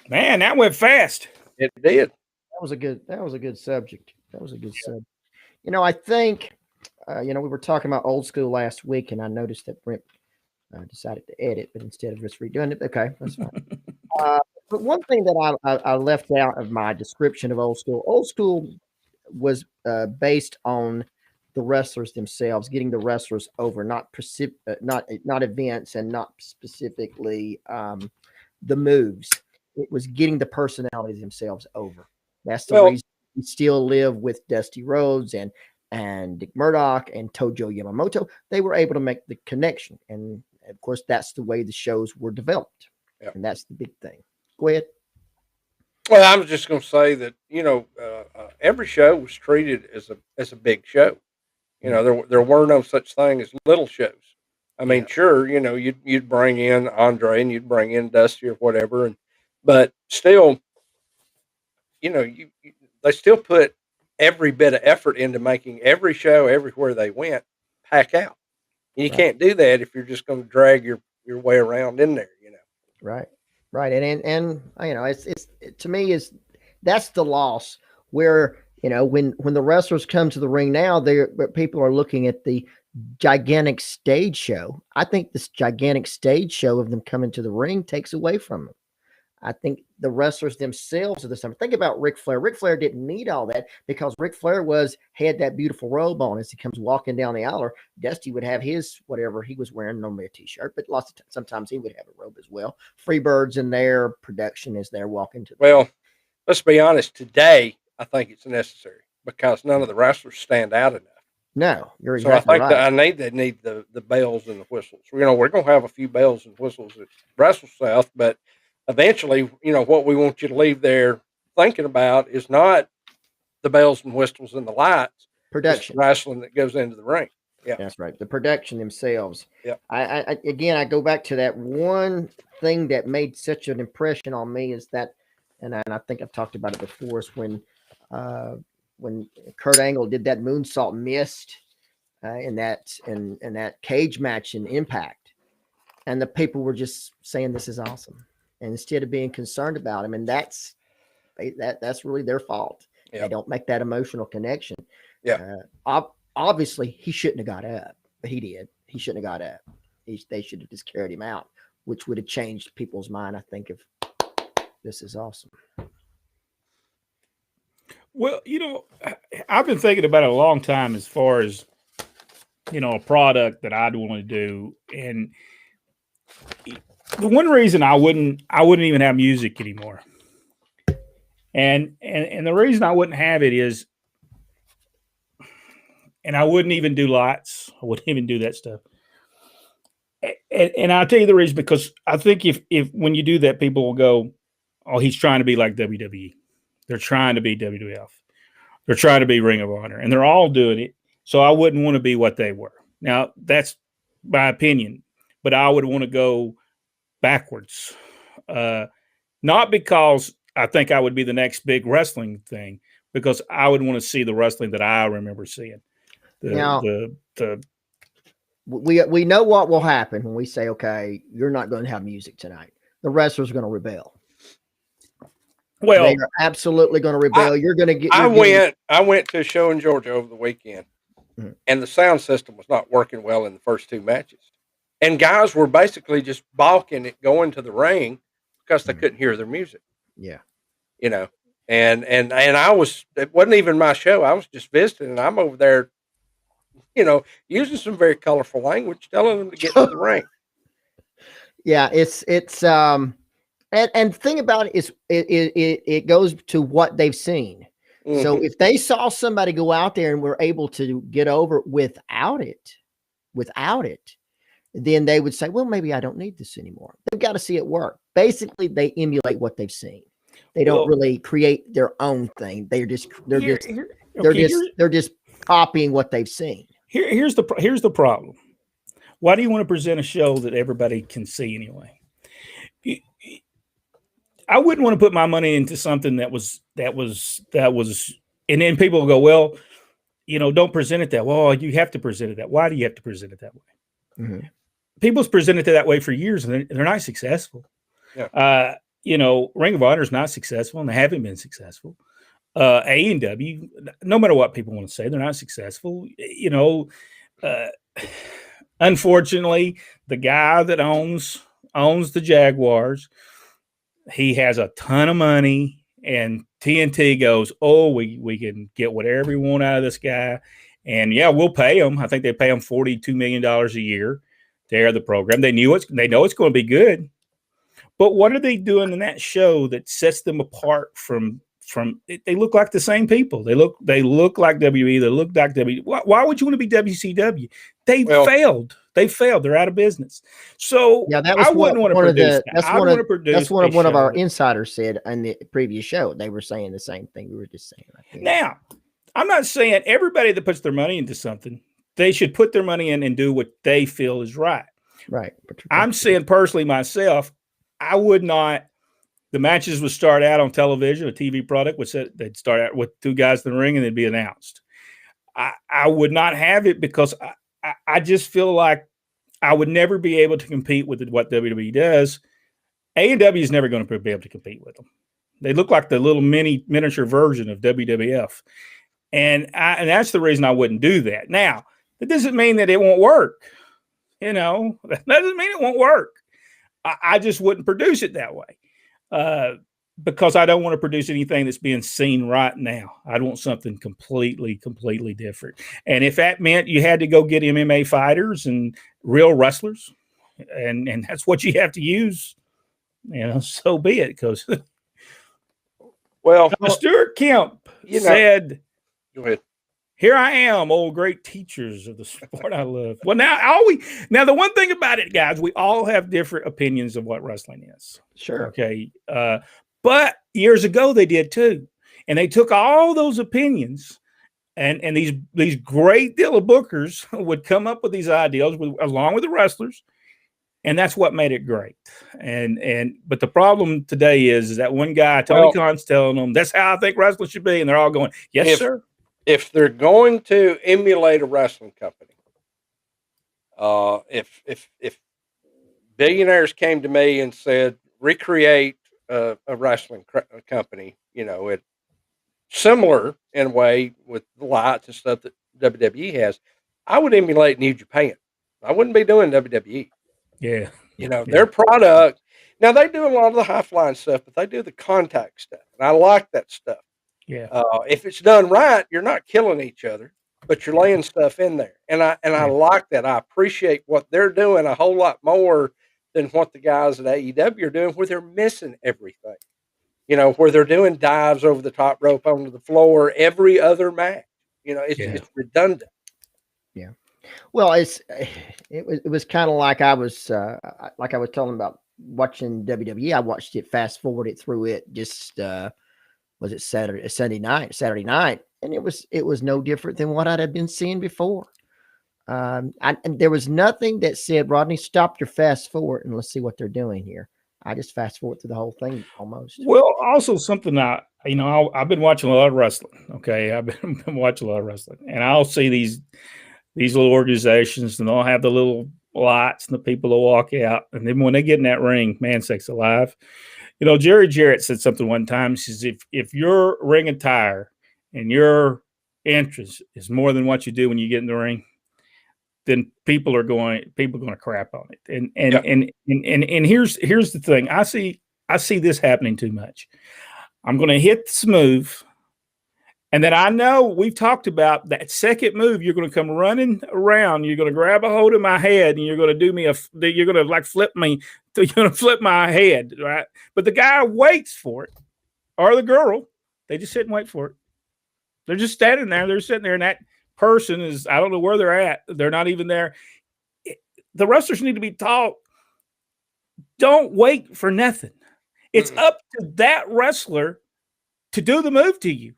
Man, that went fast. It did. That was a good subject. That was a good subject. I think we were talking about old school last week, and I noticed that Brent decided to edit, but instead of just redoing it, okay, that's fine. Uh, but one thing that I left out of my description of old school was based on the wrestlers themselves, getting the wrestlers over, not events, and not specifically the moves. It was getting the personalities themselves over. That's the Well, reason we still live with Dusty Rhodes and Dick Murdoch and Tojo Yamamoto. They were able to make the connection, and of course, that's the way the shows were developed, yeah. and that's the big thing. Go ahead. Well, I was just going to say that every show was treated as a big show. Mhm. There were no such thing as little shows. I mean, Yeah, sure, you'd bring in Andre and you'd bring in Dusty or whatever, but still, they still put every bit of effort into making every show everywhere they went pack out. And you right, can't do that if you're just going to drag your way around in there. right, right, and to me is that's the loss where when the wrestlers come to the ring now, they people are looking at the gigantic stage show. I think this gigantic stage show of them coming to the ring takes away from them. I think the wrestlers themselves are the same. Think about Ric Flair. Ric Flair didn't need all that because Ric Flair had that beautiful robe on as he comes walking down the aisle. Or Dusty would have his whatever he was wearing, normally a t-shirt, but sometimes he would have a robe as well. Freebird's in there, production is there walking to the ring. Well, let's be honest. Today, I think it's necessary because none of the wrestlers stand out enough. No, you're So I exactly think that right. they need the bells and the whistles. We're going to have a few bells and whistles at Wrestle South, but eventually, what we want you to leave there thinking about is not the bells and whistles and the lights. It's the Production. wrestling that goes into the ring. Yeah, That's right. The production themselves. yeah. Again, I go back to that one thing that made such an impression on me is that, and I think I've talked about it before, is uh, when Kurt Angle did that moonsault missed in that cage match in Impact, and the people were just saying this is awesome, and instead of being concerned about him, and that's really their fault. They Yeah, don't make that emotional connection. yeah. Obviously, he shouldn't have got up, but he did. He shouldn't have got up. They should have just carried him out, which would have changed people's mind. I think of this is awesome. Well, I've been thinking about it a long time as far as a product that I'd want to do, and the one reason I wouldn't even have music anymore, and the reason I wouldn't have it is, and I wouldn't even do lights. I wouldn't even do that stuff. And I'll tell you the reason, because I think if when you do that, people will go, "Oh, he's trying to be like WWE. They're trying to be WWF. They're trying to be Ring of Honor, and they're all doing it." So I wouldn't want to be what they were. Now that's my opinion, but I would want to go backwards. Not because I think I would be the next big wrestling thing, because I would want to see the wrestling that I remember seeing. Now The we know what will happen when we say, "Okay, you're not going to have music tonight." The wrestlers are going to rebel. They well, are absolutely going to I rebel. You're going to get. I You're getting. went to a show in Georgia over the weekend, Mhm. and the sound system was not working well in the first two matches, and guys were basically just balking at going to the ring because they Mhm. couldn't hear their music. Yeah. You know, and it wasn't even my show. I was just visiting, and I'm over there, using some very colorful language, telling them to get to the ring. Yeah, it's and the thing about it is it goes to what they've seen. So Hmm. if they saw somebody go out there and were able to get over without it, then they would say, well, maybe I don't need this anymore. They've got to see it work. Basically, they emulate what they've seen. They don't well, really create their own thing. here, here okay, they're just copying what they've seen. here's the problem. Why do you want to present a show that everybody can see anyway? I wouldn't want to put my money into something that was, and then people will go, well, don't present it that way. Well, you have to present it that. Why do you have to present it that way? Mhm. People's presented it that way for years, and they're not successful. Yeah. Ring of Honor is not successful, and they haven't been successful. A&W, no matter what people want to say, they're not successful. Unfortunately, the guy that owns the Jaguars, he has a ton of money, and TNT goes, "Oh, we can get whatever we want out of this guy, and yeah, we'll pay him." I think they pay him $42 million a year to air the program. They know it's going to be good, but what are they doing in that show that sets them apart from? They look like the same people. They look like WWE. They look like WWE. Why would you want to be WCW? They failed. They failed. They're out of business. So yeah, that was I wouldn't want to produce. That's what one of our insiders said in the previous show. They were saying the same thing we were just saying right there. Now, I'm not saying everybody that puts their money into something, they should put their money in and do what they feel is right. Right. I'm saying personally myself, I would not. The matches would start out on television, a TV product, which they'd start out with two guys in the ring and they'd be announced. I would not have it because I just feel like I would never be able to compete with what WWE does. A&W is never going to be able to compete with them. They look like the little miniature version of WWF. And that's the reason I wouldn't do that. Now, that doesn't mean that it won't work. That doesn't mean it won't work. I just wouldn't produce it that way. Because I don't want to produce anything that's being seen right now. I want something completely different. And if that meant you had to go get MMA fighters and real wrestlers, and that's what you have to use, so be it. Because Stuart Kemp said, "Go ahead. Here I am, old great teachers of the sport I love." Well, now the one thing about it, guys, we all have different opinions of what wrestling is. Sure. Okay. But years ago they did too. And they took all those opinions and these great deal of bookers would come up with these ideas along with the wrestlers. And that's what made it great. But the problem today is that one guy, Tony Khan's telling them, that's how I think wrestling should be. And they're all going, yes, sir. If they're going to emulate a wrestling company, if billionaires came to me and said, recreate a wrestling company, it similar in a way with the lights and stuff that WWE has, I would emulate New Japan. I wouldn't be doing WWE. Yeah. Their product. Now they do a lot of the high flying stuff, but they do the contact stuff. And I like that stuff. Yeah. If it's done right, you're not killing each other, but you're laying stuff in there. And I like that. I appreciate what they're doing a whole lot more than what the guys at AEW are doing, where they're missing everything. Where they're doing dives over the top rope onto the floor every other match. It's redundant. Yeah. Well, it was kind of like I was telling about watching WWE. I watched it, fast forwarded through it just was it Saturday night, and it was no different than what I'd have been seeing before. And there was nothing that said, Rodney, stop your fast forward and let's see what they're doing here. I just fast forward through the whole thing almost. Well, also something I've been watching a lot of wrestling. Okay. I've been watching a lot of wrestling, and I'll see these little organizations, and they'll have the little lights and the people will walk out. And then when they get in that ring, man, sakes alive. Jerry Jarrett said something one time. He says, if your ring attire and your entrance is more than what you do when you get in the ring, then people are going to crap on it. And here's the thing. I see this happening too much. I'm going to hit this move, and then I know we've talked about that second move. You're going to come running around. You're going to grab a hold of my head, and you're going to do me you're going to like flip me. You're going to flip my head, right? But the guy waits for it, or the girl. They just sit and wait for it. They're just standing there. They're sitting there, and that person is, I don't know where they're at. They're not even there. The wrestlers need to be taught, don't wait for nothing. It's up to that wrestler to do the move to you,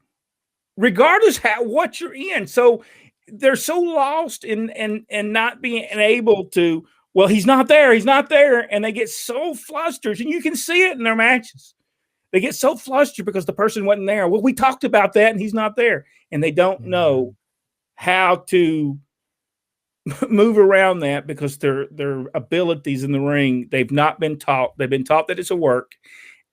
regardless what you're in. So they're so lost in not being able to, well, he's not there. And they get so flustered, and you can see it in their matches. They get so flustered because the person wasn't there. Well, we talked about that and he's not there. And they don't know how to move around that because their abilities in the ring, they've not been taught. They've been taught that it's a work.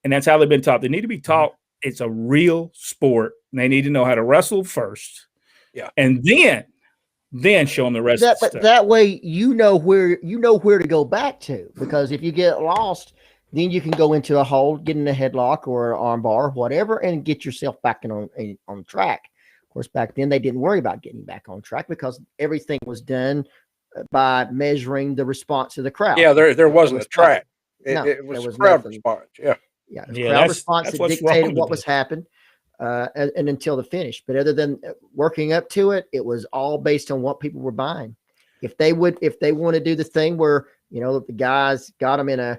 and that's how they've been taught. They need to be taught it's a real sport, and they need to know how to wrestle first. Yeah. And then show them the rest of the But stuff. that way you know where to go back to, because if you get lost, then you can go into a hold, get in a headlock or an arm bar or whatever, and get yourself back on track. Of course, back then they didn't worry about getting back on track because everything was done by measuring the response of the crowd. Yeah, there wasn't a track. It was crowd nothing. response. Yeah. Yeah, Yeah, crowd response that's that what's wrong dictated with what was this. happened, and until the finish. But other than working up to it, it was all based on what people were buying. If they want to do the thing where the guys got him in a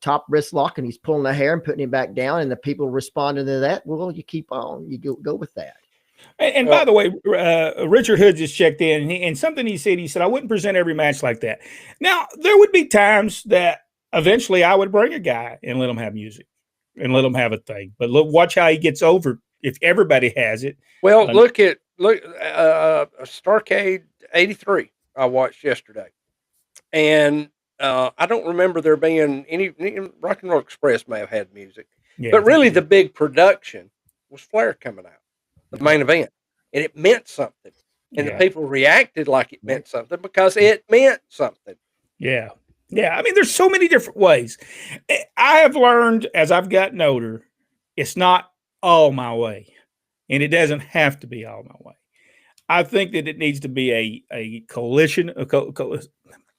top wrist lock and he's pulling the hair and putting him back down, and the people responding to that, well, you keep on, you go with that. And by the way, Richard Hood just checked in, and something he said, I wouldn't present every match like that. Now, there would be times that eventually I would bring a guy and let him have music and let him have a thing. But watch how he gets over if everybody has it. Well, look Starcade 83 I watched yesterday. And I don't remember there being any Rock and Roll Express may have had music. Yeah, but really the big production was Flair coming out, the main event. And it meant something. And the people reacted like it meant something because it meant something. Yeah. Yeah. I mean, there's so many different ways. I have learned as I've gotten older, it's not all my way. And it doesn't have to be all my way. I think that it needs to be a coalition,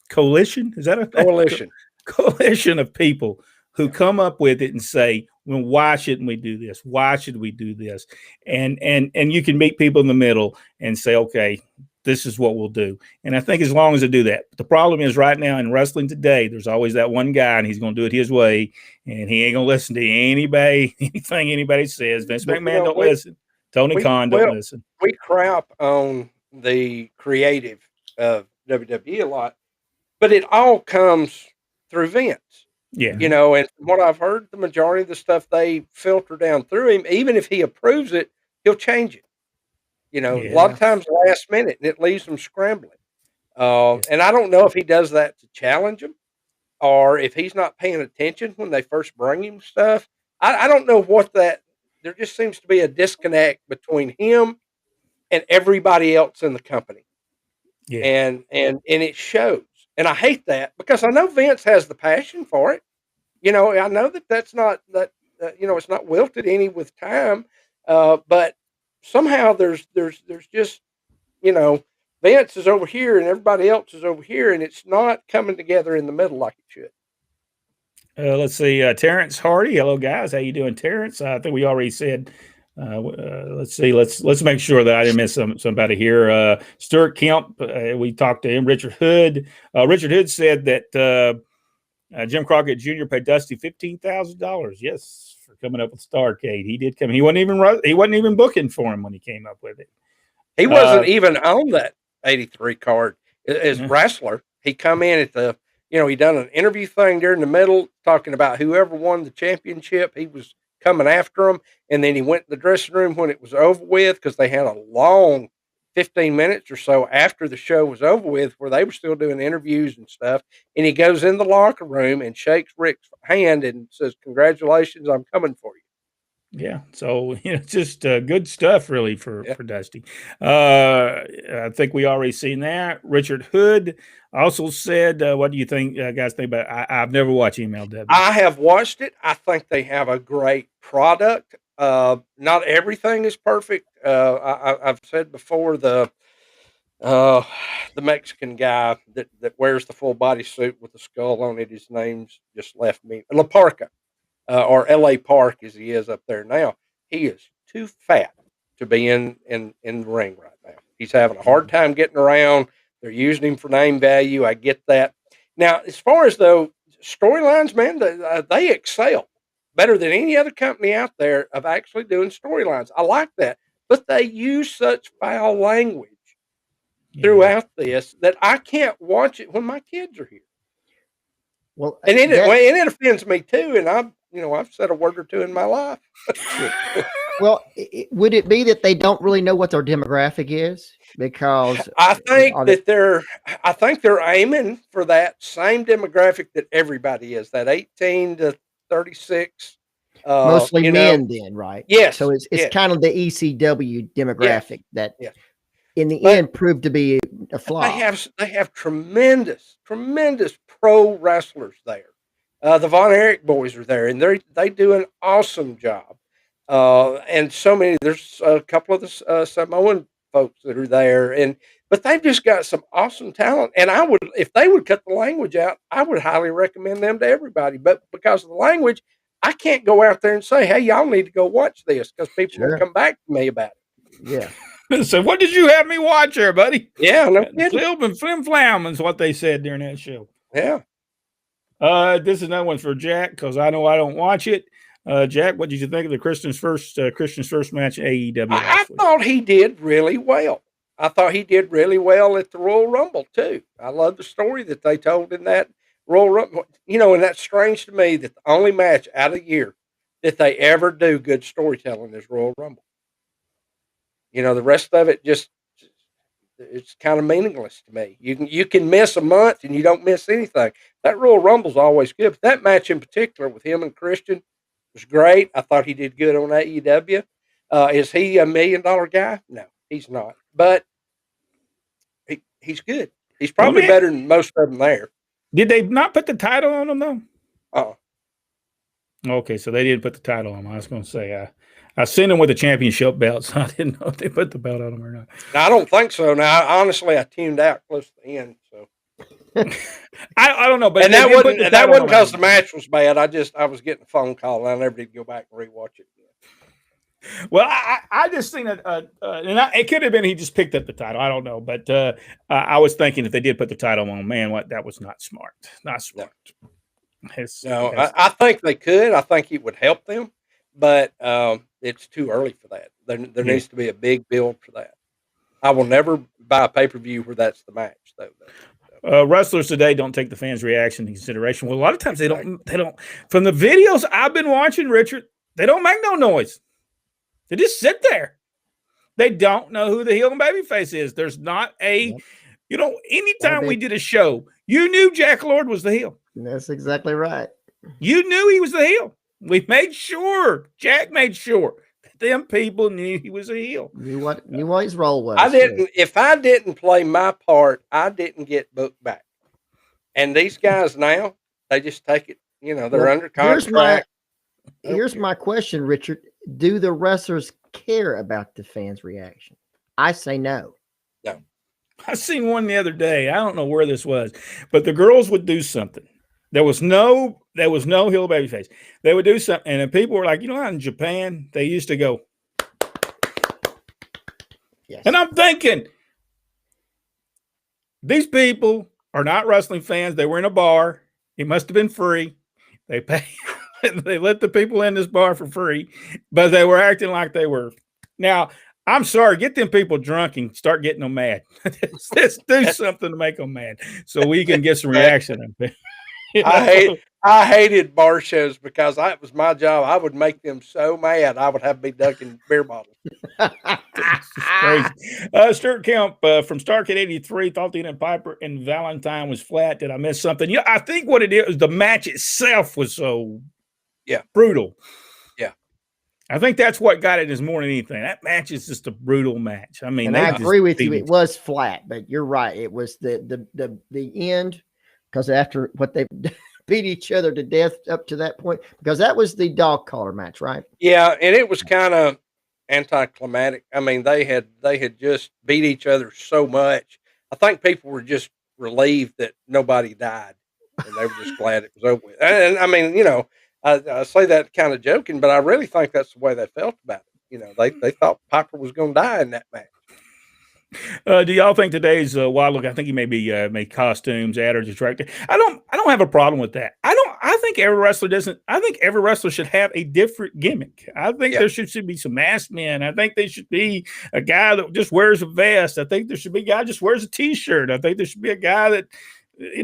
coalition? Is that a coalition? Coalition of people who come up with it and say, well, why shouldn't we do this? Why should we do this? And you can meet people in the middle and say, okay, this is what we'll do. And I think as long as they do that, but the problem is right now in wrestling today, there's always that one guy and he's going to do it his way and he ain't going to listen to anything anybody says. Vince McMahon don't listen. Tony Khan don't listen. We crap on the creative of WWE a lot, but it all comes through Vince. Yeah. And from what I've heard, the majority of the stuff they filter down through him, even if he approves it, he'll change it. A lot of times last minute, and it leaves them scrambling. And I don't know if he does that to challenge them or if he's not paying attention when they first bring him stuff. I don't know what that, there just seems to be a disconnect between him and everybody else in the company. Yeah. And it shows. And I hate that because I know Vince has the passion for it. I know that's not it's not wilted any with time. But somehow there's just, Vince is over here and everybody else is over here, and it's not coming together in the middle like it should. Let's see, Terrence Hardy. Hello, guys. How you doing, Terrence? I think we already said. Let's see. Let's make sure that I didn't miss somebody here. Stuart Kemp. We talked to him. Richard Hood. Richard Hood said that Jim Crockett Jr. paid Dusty $15,000. Yes, for coming up with Starcade. He did come. He wasn't even booking for him when he came up with it. He wasn't even on that 83 card as wrestler. He come in at the. He done an interview thing there in the middle talking about whoever won the championship. He was coming after him. And then he went to the dressing room when it was over with because they had a long 15 minutes or so after the show was over with where they were still doing interviews and stuff. And he goes in the locker room and shakes Rick's hand and says, "Congratulations, I'm coming for you." Yeah, so just good stuff, really, for Dusty. I think we already seen that. Richard Hood also said, "What do you think, guys? Think about? I've never watched MLW. I have watched it. I think they have a great product. Not everything is perfect. I've said before the Mexican guy that wears the full body suit with the skull on it. His name's just left me. La Parca. Or L.A. Park as he is up there now, he is too fat to be in the ring right now. He's having a hard time getting around. They're using him for name value. I get that. Now, as far as though storylines, man, they excel better than any other company out there of actually doing storylines. I like that, but they use such foul language throughout this that I can't watch it when my kids are here. Well, and it offends me too. And I've said a word or two in my life. Well, would it be that they don't really know what their demographic is? Because I think they're aiming for that same demographic that everybody is, that 18 to 36 Mostly you men, know, then, right? yes, So it's yes, kind of the ECW demographic that, yes. in the But end, proved to be a they flop. have tremendous pro wrestlers there. The Von Erich boys are there, and they do an awesome job. And so many. There's a couple of the Samoan folks that are there, but they've just got some awesome talent. And I would, if they would cut the language out, I would highly recommend them to everybody. But because of the language, I can't go out there and say, "Hey, y'all need to go watch this," because people will Sure. come back to me about it. Yeah. So what did you have me watch here, buddy? Yeah, no kidding. Flip and flim flam is what they said during that show. Yeah. This is another one for Jack because I know I don't watch it. Jack, what did you think of the Christian's first match in AEW? I thought he did really well. I thought he did really well at the Royal Rumble too. I love the story that they told in that Royal Rumble. You know, and that's strange to me that the only match out of the year that they ever do good storytelling is Royal Rumble. You know, the rest of it just it's kind of meaningless to me. You can miss a month and you don't miss anything. That Royal Rumble's always good. But that match in particular with him and Christian was great. I thought he did good on AEW. Is he $1 million guy? No, he's not. But he's good. He's probably better than most of them there. Did they not put the title on him though? Oh, okay, so they didn't put the title on him. I was going to say I sent him with the championship belt, so I didn't know if they put the belt on him or not. No, I don't think so. Now, honestly, I tuned out close to the end. So I don't know, but and that wasn't because the match was bad. I was getting a phone call, and I never did go back and rewatch it again. Well, I just think that, it could have been he just picked up the title. I don't know, but I was thinking if they did put the title on, man, that was not smart. Not smart. No, I think they could. I think it would help them, but it's too early for that. There needs to be a big build for that. I will never buy a pay-per-view where that's the match, though. Wrestlers today don't take the fans' reaction into consideration. Well, a lot of times they don't. From the videos I've been watching, Richard, they don't make no noise. They just sit there. They don't know who the heel and babyface is. There's not anytime we did a show, you knew Jack Lord was the heel. That's exactly right. You knew he was the heel. We made sure. Jack made sure that them people knew he was a heel. Knew what his role was. If I didn't play my part, I didn't get booked back. And these guys now, they just take it. You know, they're under contract. Here's my question, Richard. Do the wrestlers care about the fans' reaction? I say no. No. I seen one the other day. I don't know where this was, but the girls would do something. There was no heel babyface. They would do something, and then people were like, how in Japan they used to go. Yes. And I'm thinking, these people are not wrestling fans. They were in a bar. It must have been free. They pay. They let the people in this bar for free, but they were acting like they were. Now, I'm sorry, get them people drunk and start getting them mad. Let's do something to make them mad so we can get some reaction. I hated bar shows because it was my job. I would make them so mad. I would have to be ducking beer bottles. Crazy. Stuart Kemp from Starkid 83 thought the Piper and Valentine was flat. Did I miss something? I think what it is, the match itself was so brutal. Yeah. I think that's what got it as more than anything. That match is just a brutal match. I mean, and I agree with you. It was flat, but you're right. It was the end, because after what they beat each other to death up to that point, because that was the dog collar match, right? Yeah, and it was kind of anticlimactic. I mean, they had just beat each other so much. I think people were just relieved that nobody died, and they were just glad it was over with. And I mean, I say that kind of joking, but I really think that's the way they felt about it. They thought Piper was going to die in that match. Do y'all think today's Wild Look? I think he may be made costumes, add or detract. I don't have a problem with that. I think every wrestler doesn't. I think every wrestler should have a different gimmick. I think there should be some masked men. I think there should be a guy that just wears a vest. I think there should be a guy that just wears a T-shirt. I think there should be a guy that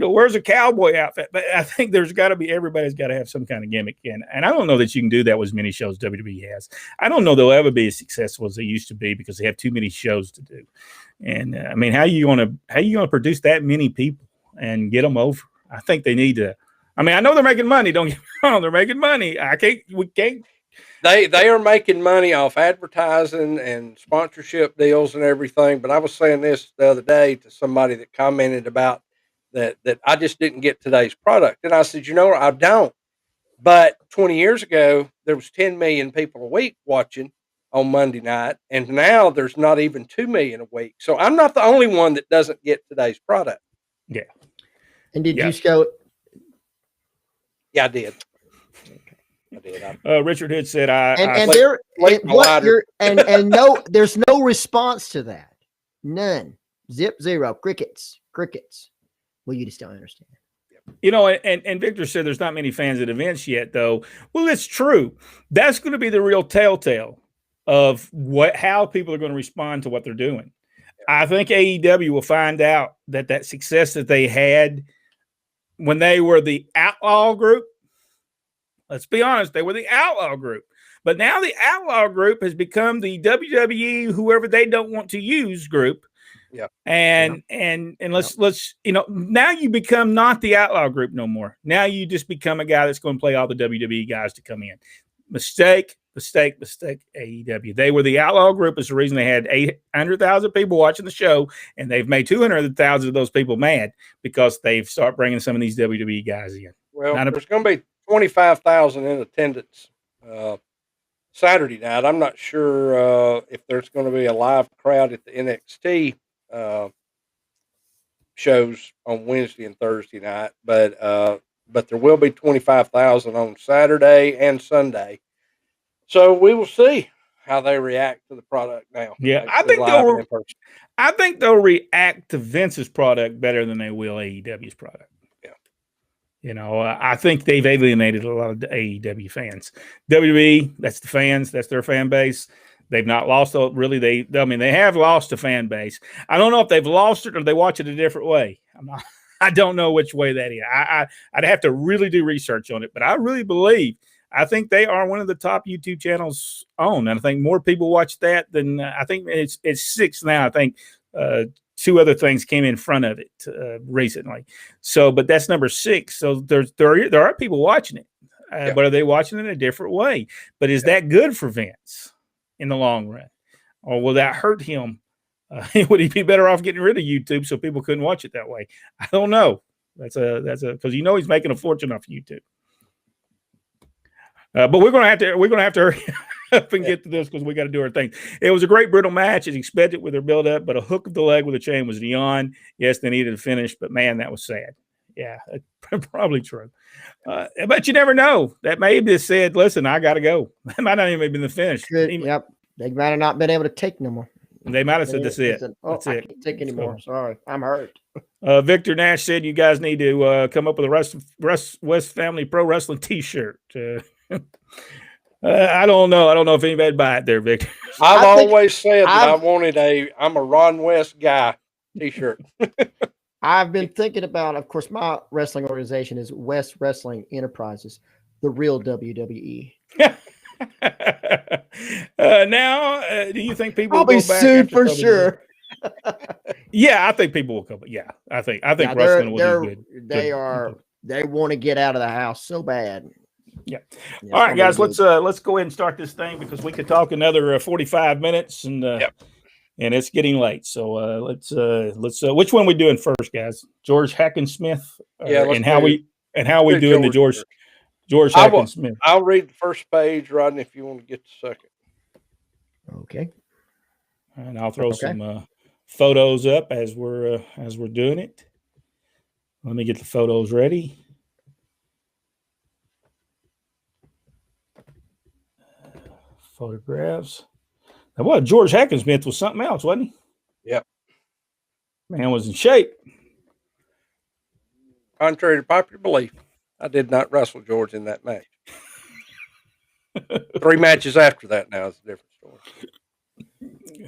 wears a cowboy outfit. But I think there's got to be, everybody's got to have some kind of gimmick. And I don't know that you can do that with as many shows WWE has. I don't know they'll ever be as successful as they used to be because they have too many shows to do. And I mean, how you going to produce that many people and get them over? I think they need to I mean, I know they're making money. Don't get me wrong, they're making money. We can't. They are making money off advertising and sponsorship deals and everything. But I was saying this the other day to somebody that commented about that I just didn't get today's product, and I said, I don't. But 20 years ago, there was 10 million people a week watching on Monday night, and now there's not even 2 million a week. So I'm not the only one that doesn't get today's product. Yeah. And did you go? Yeah, I did. I did. Richard Hood said, no, there's no response to that. None. Zip, zero. Crickets. Well, you just don't understand. And Victor said there's not many fans at events yet, though. Well, it's true. That's going to be the real telltale of how people are going to respond to what they're doing. I think AEW will find out that success that they had when they were the Outlaw group. Let's be honest, they were the Outlaw group. But now the Outlaw group has become the WWE, whoever they don't want to use group. Yeah. And let's now you become not the Outlaw group no more. Now you just become a guy that's going to play all the WWE guys to come in. Mistake, AEW. They were the Outlaw group. Is the reason they had 800,000 people watching the show, and they've made 200,000 of those people mad because they've started bringing some of these WWE guys in. Well, there's going to be 25,000 in attendance Saturday night. I'm not sure if there's going to be a live crowd at the NXT shows on Wednesday and Thursday night, but there will be 25,000 on Saturday and Sunday. So we will see how they react to the product now. Yeah, I think they'll react to Vince's product better than they will AEW's product. I think they've alienated a lot of the AEW fans. WWE, that's the fans, that's their fan base. They've not lost, really. They have lost a fan base. I don't know if they've lost it or they watch it a different way. I don't know which way that is. I'd have to really do research on it, but I really believe, I think they are one of the top YouTube channels on. And I think more people watch that than I think it's 6 now. I think 2 other things came in front of it recently. So, but that's number 6. So there are people watching it, but are they watching it in a different way? But is that good for Vince in the long run, or will that hurt him? Would he be better off getting rid of YouTube so people couldn't watch it that way? I don't know. That's because he's making a fortune off YouTube. But we're gonna have to hurry up and get to this because we got to do our thing. It was a great brutal match as expected with their build up, but a hook of the leg with a chain was beyond. Yes, they needed a finish, but man, that was sad. Yeah, probably true. But you never know. That may have just said, "Listen, I got to go." That might not even have been the finish. Yep, they might have not been able to take no more. They might have said, "That's it. That's I it. can't take anymore. Sorry, I'm hurt." Victor Nash said, "You guys need to come up with a West Family Pro Wrestling T-shirt." I don't know. I don't know if anybody'd buy it there, Victor. I've always said that I'm a Ron West guy T-shirt. I've been thinking about, of course, my wrestling organization is West Wrestling Enterprises, the real WWE. Now, do you think people will go be back sued for sure? Yeah, I think people will come. Yeah, I think wrestling will be good. They want to get out of the house so bad. Yeah. All right, guys, let's go ahead and start this thing because we could talk another 45 minutes and it's getting late. So let's which one we doing first, guys? George Hackensmith? How we doing the George Hackensmith? I'll read the first page, Rodney, if you want to get the second. Okay. And I'll throw some photos up as we're doing it. Let me get the photos ready. Photographs. Now, what George Hackensmith was something else, wasn't he? Yep. Man was in shape. Contrary to popular belief, I did not wrestle George in that match. 3 matches after that now is a different story.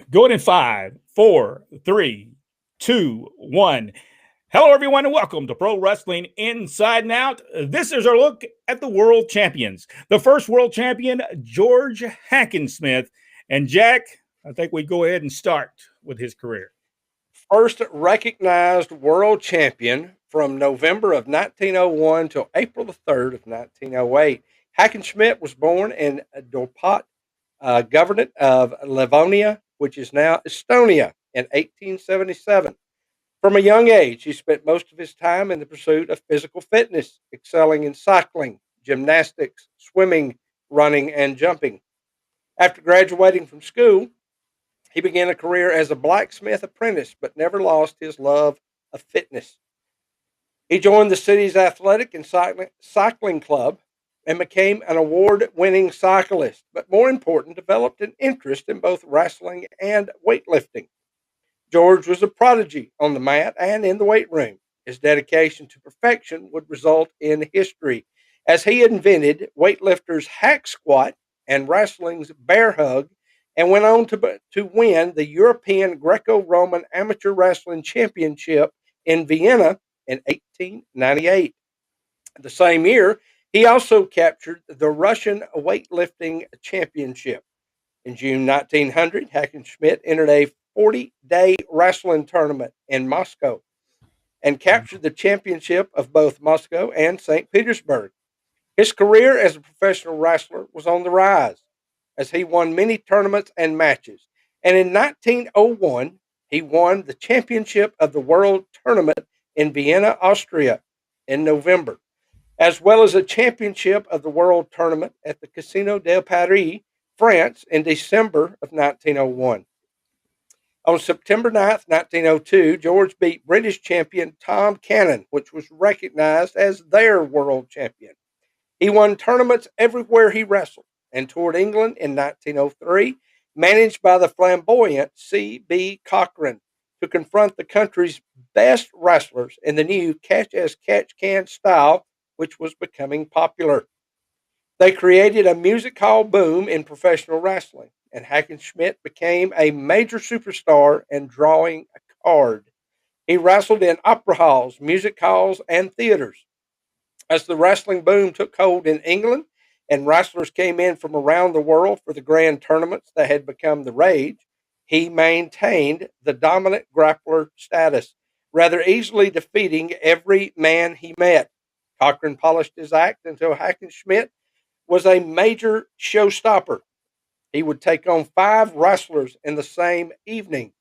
Going in 5, 4, 3, 2, 1. Hello, everyone, and welcome to Pro Wrestling Inside and Out. This is our look at the world champions. The first world champion, George Hackensmith. And Jack, I think we go ahead and start with his career. First recognized world champion from November of 1901 till April the 3rd of 1908. Hackenschmidt was born in Dorpat, Governorate of Livonia, which is now Estonia, in 1877. From a young age, he spent most of his time in the pursuit of physical fitness, excelling in cycling, gymnastics, swimming, running, and jumping. After graduating from school, he began a career as a blacksmith apprentice, but never lost his love of fitness. He joined the city's athletic and cycling club and became an award-winning cyclist, but more important, developed an interest in both wrestling and weightlifting. George was a prodigy on the mat and in the weight room. His dedication to perfection would result in history, as he invented weightlifter's hack squat and wrestling's bear hug, and went on to win the European Greco-Roman Amateur Wrestling Championship in Vienna in 1898. The same year, he also captured the Russian weightlifting championship. In June 1900, Hackenschmidt entered a 40-day wrestling tournament in Moscow and captured the championship of both Moscow and St. Petersburg. His career as a professional wrestler was on the rise, as he won many tournaments and matches. And in 1901, he won the championship of the World Tournament in Vienna, Austria in November, as well as a championship of the World Tournament at the Casino de Paris, France in December of 1901. On September 9th, 1902, George beat British champion Tom Cannon, which was recognized as their world champion. He won tournaments everywhere he wrestled and toured England in 1903, managed by the flamboyant C.B. Cochran, to confront the country's best wrestlers in the new catch-as-catch-can style, which was becoming popular. They created a music hall boom in professional wrestling, and Hackenschmidt became a major superstar and drawing a card. He wrestled in opera halls, music halls, and theaters. As the wrestling boom took hold in England and wrestlers came in from around the world for the grand tournaments that had become the rage, he maintained the dominant grappler status, rather easily defeating every man he met. Cochran polished his act until Hackenschmidt was a major showstopper. He would take on 5 wrestlers in the same evening,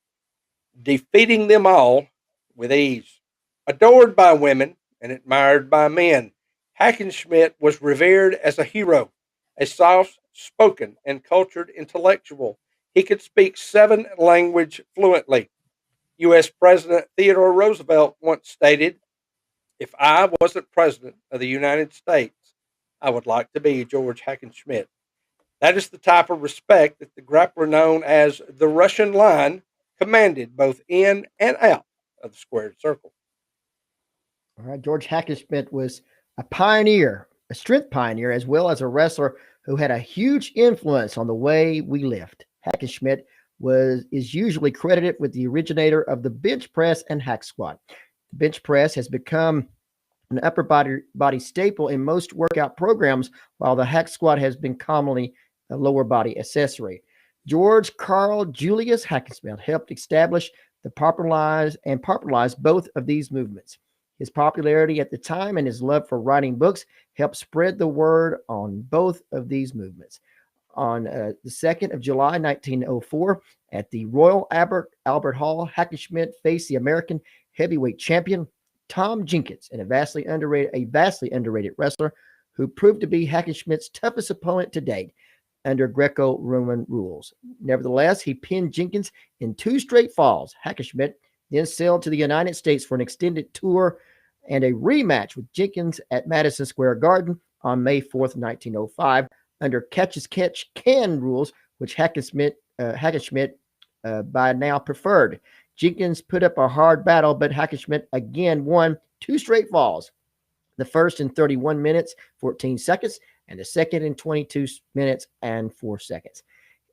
defeating them all with ease. Adored by women and admired by men, Hackenschmidt was revered as a hero, a soft-spoken and cultured intellectual. He could speak 7 languages fluently. U.S. President Theodore Roosevelt once stated, "If I wasn't President of the United States, I would like to be George Hackenschmidt." That is the type of respect that the grappler known as the Russian Line commanded both in and out of the squared circle. All right, George Hackenschmidt was a pioneer, a strength pioneer, as well as a wrestler who had a huge influence on the way we lift. Hackenschmidt is usually credited with the originator of the bench press and hack squat. The bench press has become an upper body staple in most workout programs, while the hack squat has been commonly a lower body accessory. George Carl Julius Hackenschmidt helped establish the popularize both of these movements. His popularity at the time and his love for writing books helped spread the word on both of these movements. On the 2nd of July, 1904, at the Royal Albert Hall, Hackenschmidt faced the American heavyweight champion Tom Jenkins, and a vastly underrated wrestler who proved to be Hackenschmidt's toughest opponent to date under Greco-Roman rules. Nevertheless, he pinned Jenkins in 2 straight falls. Hackenschmidt then sailed to the United States for an extended tour and a rematch with Jenkins at Madison Square Garden on May 4th, 1905, under catch-as-catch-can rules, which Hackenschmidt by now preferred. Jenkins put up a hard battle, but Hackenschmidt again won 2 straight falls. The first in 31 minutes, 14 seconds, and the second in 22 minutes and 4 seconds.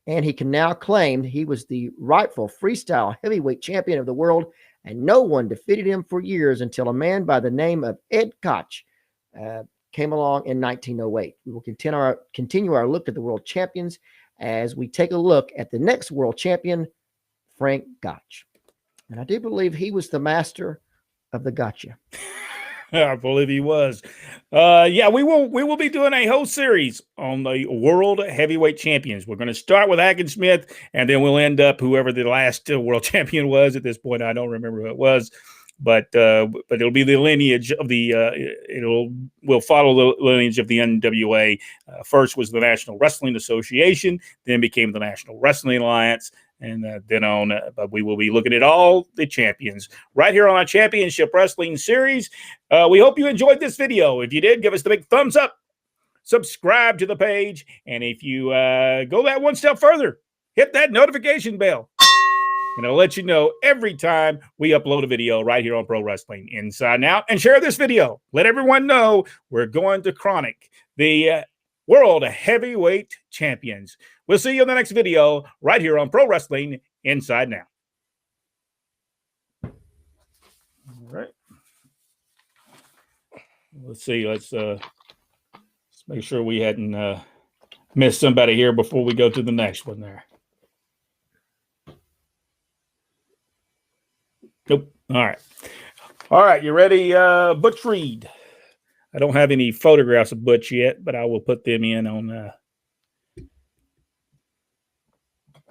And he can now claim he was the rightful freestyle heavyweight champion of the world, and no one defeated him for years until a man by the name of Ed Koch came along in 1908. We will continue our look at the world champions as we take a look at the next world champion, Frank Gotch. And I do believe he was the master of the gotcha. I believe he was. Yeah, we will be doing a whole series on the world heavyweight champions. We're going to start with Hackenschmidt, and then we'll end up whoever the last world champion was. At this point, I don't remember who it was, but it'll be the lineage of the. We'll follow the lineage of the NWA. First was the National Wrestling Association, then became the National Wrestling Alliance. And then on, but we will be looking at all the champions right here on our Championship Wrestling series. We hope you enjoyed this video. If you did, give us the big thumbs up, subscribe to the page, and if you go that one step further, hit that notification bell. And I'll let you know every time we upload a video right here on Pro Wrestling Inside and Out. And share this video. Let everyone know we're going to chronic the World Heavyweight Champions. We'll see you in the next video right here on Pro Wrestling Inside and Out. All right. Let's see. Let's make sure we hadn't missed somebody here before we go to the next one there. Nope. All right. All right. You ready, Butch Reed? I don't have any photographs of Butch yet, but I will put them in on.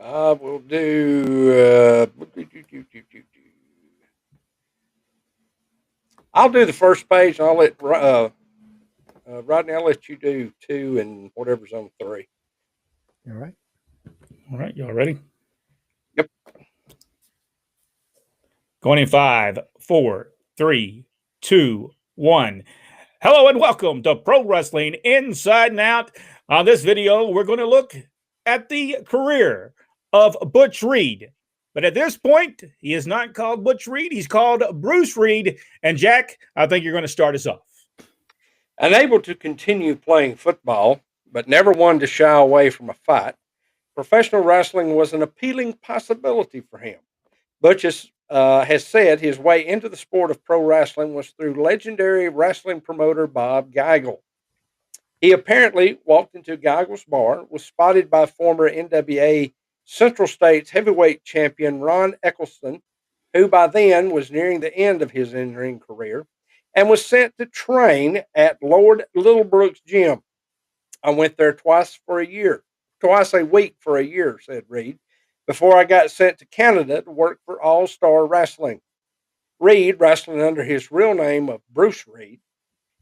I will do. I'll do the first page, and I'll let Rodney. I'll let you do 2 and whatever's on 3. All right. All right. Y'all ready? Yep. Going in 5, 4, 3, 2, 1. Hello and welcome to Pro Wrestling Inside and Out. On this video, we're going to look at the career of Butch Reed. But at this point, he is not called Butch Reed. He's called Bruce Reed. And Jack, I think you're going to start us off. Unable to continue playing football, but never one to shy away from a fight, professional wrestling was an appealing possibility for him. Butch has said his way into the sport of pro wrestling was through legendary wrestling promoter Bob Geigel. He apparently walked into Geigel's bar, was spotted by former NWA Central States heavyweight champion Ron Eccleston, who by then was nearing the end of his in-ring career, and was sent to train at Lord Littlebrook's gym. I went there twice a week for a year, said Reed, before I got sent to Canada to work for All Star Wrestling. Reed, wrestling under his real name of Bruce Reed,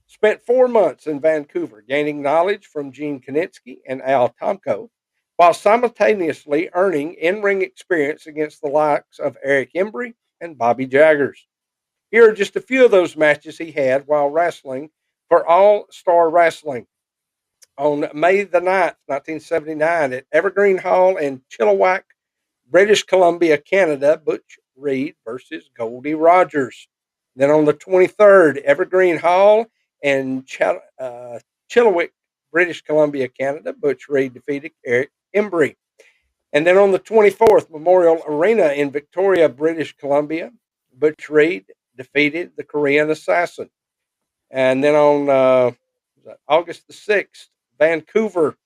spent 4 months in Vancouver, gaining knowledge from Gene Kinitzky and Al Tomko, while simultaneously earning in-ring experience against the likes of Eric Embry and Bobby Jaggers. Here are just a few of those matches he had while wrestling for All Star Wrestling. On May the 9th, 1979, at Evergreen Hall in Chilliwack, British Columbia, Canada, Butch Reed versus Goldie Rogers. Then on the 23rd, Evergreen Hall in Chilliwack, British Columbia, Canada, Butch Reed defeated Eric Embry. And then on the 24th, Memorial Arena in Victoria, British Columbia, Butch Reed defeated the Korean Assassin. And then on August the 6th, Vancouver,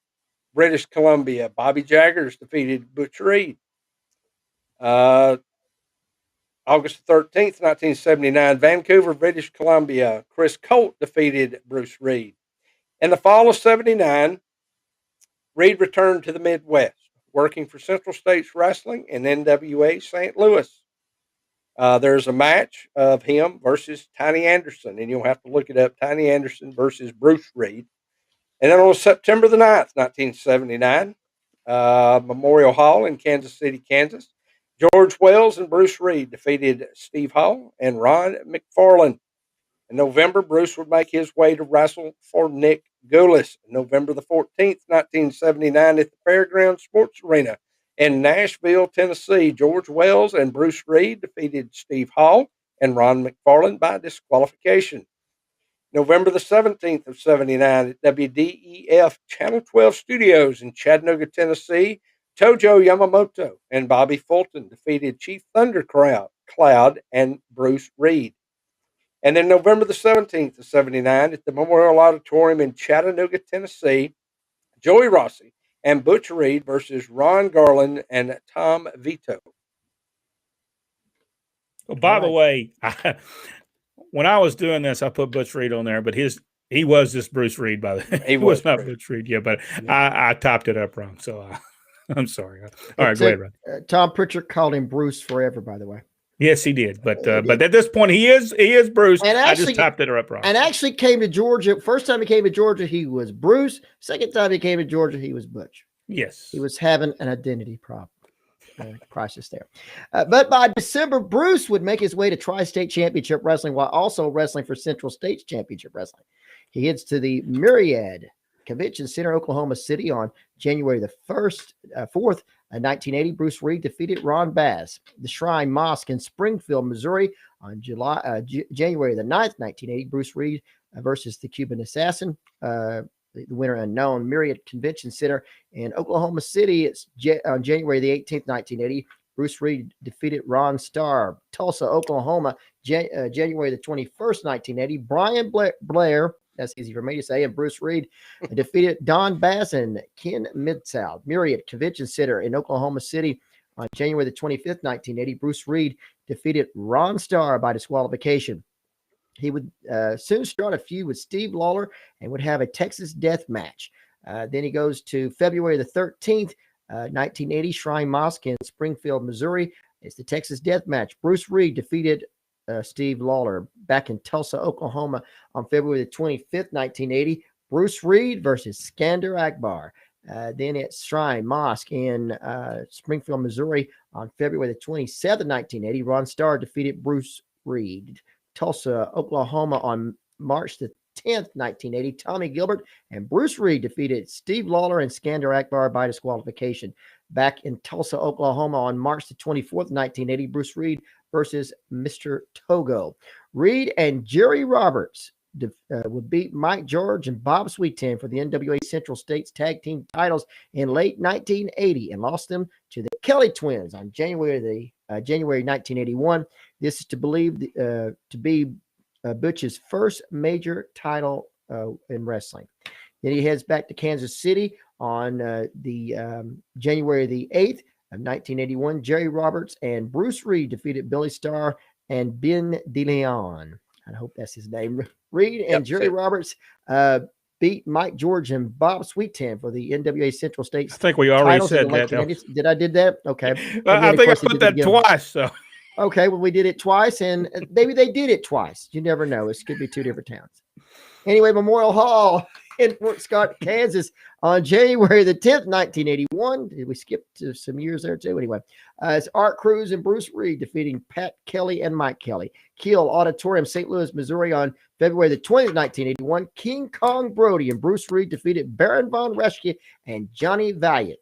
British Columbia, Bobby Jaggers defeated Butch Reed. August 13th, 1979, Vancouver, British Columbia, Chris Colt defeated Bruce Reed. In the fall of 79, Reed returned to the Midwest, working for Central States Wrestling and NWA St. Louis. There's a match of him versus Tiny Anderson, and you'll have to look it up, Tiny Anderson versus Bruce Reed. And then on September the 9th, 1979, Memorial Hall in Kansas City, Kansas, George Wells and Bruce Reed defeated Steve Hall and Ron McFarlane. In November, Bruce would make his way to wrestle for Nick Goulas. November the 14th, 1979, at the Fairgrounds Sports Arena in Nashville, Tennessee, George Wells and Bruce Reed defeated Steve Hall and Ron McFarlane by disqualification. November the 17th of 79 at WDEF Channel 12 Studios in Chattanooga, Tennessee, Tojo Yamamoto and Bobby Fulton defeated Chief Thundercloud and Bruce Reed. And then November the 17th of 79 at the Memorial Auditorium in Chattanooga, Tennessee, Joey Rossi and Butch Reed versus Ron Garland and Tom Vito. Oh, by the way, when I was doing this, I put Butch Reed on there, but he was just Bruce Reed by the He was was not Bruce. Butch Reed, yeah. But Yeah. I topped it up wrong, so I'm sorry. All right, go ahead, Ron. Tom Pritchard called him Bruce forever, by the way. Yes, he did, but did. at this point, he is Bruce. And I just actually- topped it up wrong. And actually came to Georgia. First time he came to Georgia, he was Bruce. Second time he came to Georgia, he was Butch. Yes, He was having an identity problem. Crisis there. But by December, Bruce would make his way to Tri-State Championship Wrestling while also wrestling for Central States Championship Wrestling. He heads to the Myriad Convention Center, Oklahoma City on January the 4th, 1980. Bruce Reed defeated Ron Bass. The Shrine Mosque in Springfield, Missouri on January the 9th, 1980. Bruce Reed versus the Cuban Assassin. The winner unknown. Myriad Convention Center in Oklahoma City. It's on January the 18th, 1980. Bruce Reed defeated Ron Starr. Tulsa, Oklahoma, January the 21st, 1980. Brian Blair, that's easy for me to say, and Bruce Reed defeated Don Bass and Ken Mid-South. Myriad Convention Center in Oklahoma City on January the 25th, 1980. Bruce Reed defeated Ron Starr by disqualification. He would soon start a feud with Steve Lawler and would have a Texas death match. Then he goes to February the 13th, 1980, Shrine Mosque in Springfield, Missouri. It's the Texas death match. Bruce Reed defeated Steve Lawler back in Tulsa, Oklahoma on February the 25th, 1980. Bruce Reed versus Skander Akbar. Then it's Shrine Mosque in Springfield, Missouri on February the 27th, 1980. Ron Starr defeated Bruce Reed. Tulsa, Oklahoma on March the 10th, 1980. Tommy Gilbert and Bruce Reed defeated Steve Lawler and Skander Akbar by disqualification. Back in Tulsa, Oklahoma on March the 24th, 1980. Bruce Reed versus Mr. Togo. Reed and Jerry Roberts would beat Mike George and Bob Sweetan for the NWA Central States Tag Team titles in late 1980 and lost them to the Kelly Twins on January 1981. This is to be Butch's first major title in wrestling. Then he heads back to Kansas City on January the 8th of 1981. Jerry Roberts and Bruce Reed defeated Billy Starr and Ben DeLeon. I hope that's his name. Reed and Jerry Roberts beat Mike George and Bob Sweetan for the NWA Central States. I think we already said that. Did I did that? Okay. I think I put that twice. So okay, well, we did it twice, and maybe they did it twice. You never know. It could be two different towns. Anyway, Memorial Hall in Fort Scott, Kansas on January the 10th, 1981. We skipped some years there too. Anyway, it's Art Cruz and Bruce Reed defeating Pat Kelly and Mike Kelly. Kiel Auditorium, St. Louis, Missouri on February the 20th, 1981. King Kong Brody and Bruce Reed defeated Baron Von Reschke and Johnny Valiant.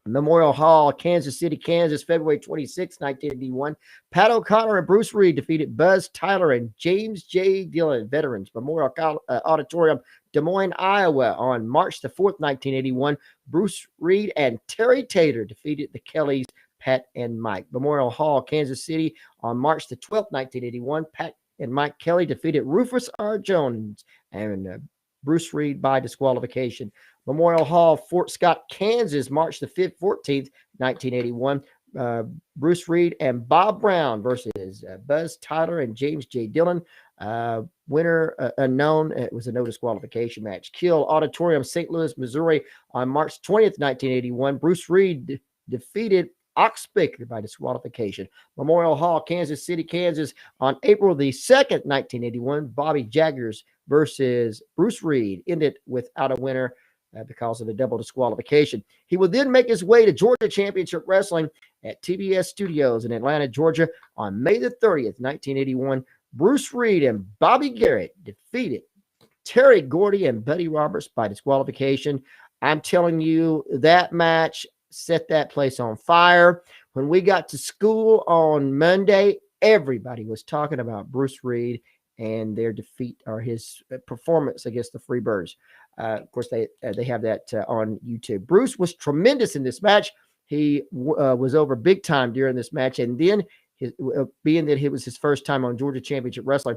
Memorial Hall, Kansas City, Kansas, February 26, 1981. Pat O'Connor and Bruce Reed defeated Buzz Tyler and James J. Dillon, veterans. Memorial Auditorium, Des Moines, Iowa, on March the 4th, 1981. Bruce Reed and Terry Tater defeated the Kellys, Pat and Mike. Memorial Hall, Kansas City, on March the 12th, 1981. Pat and Mike Kelly defeated Rufus R. Jones and Bruce Reed by disqualification. Memorial Hall, Fort Scott, Kansas, March the 5th, 14th, 1981. Bruce Reed and Bob Brown versus Buzz Tyler and James J. Dillon. Winner unknown. It was a no disqualification match. Kiel Auditorium, St. Louis, Missouri on March 20th, 1981. Bruce Reed defeated Ox Baker by disqualification. Memorial Hall, Kansas City, Kansas on April the 2nd, 1981. Bobby Jaggers versus Bruce Reed ended without a winner because of a double disqualification. He will then make his way to Georgia Championship Wrestling at TBS Studios in Atlanta, Georgia on May the 30th, 1981. Bruce Reed and Bobby Garrett defeated Terry Gordy and Buddy Roberts by disqualification. I'm telling you, that match set that place on fire. When we got to school on Monday, everybody was talking about Bruce Reed and their defeat or his performance against the Freebirds. Of course, they have that on YouTube. Bruce was tremendous in this match. He was over big time during this match. And then, being that it was his first time on Georgia Championship Wrestling,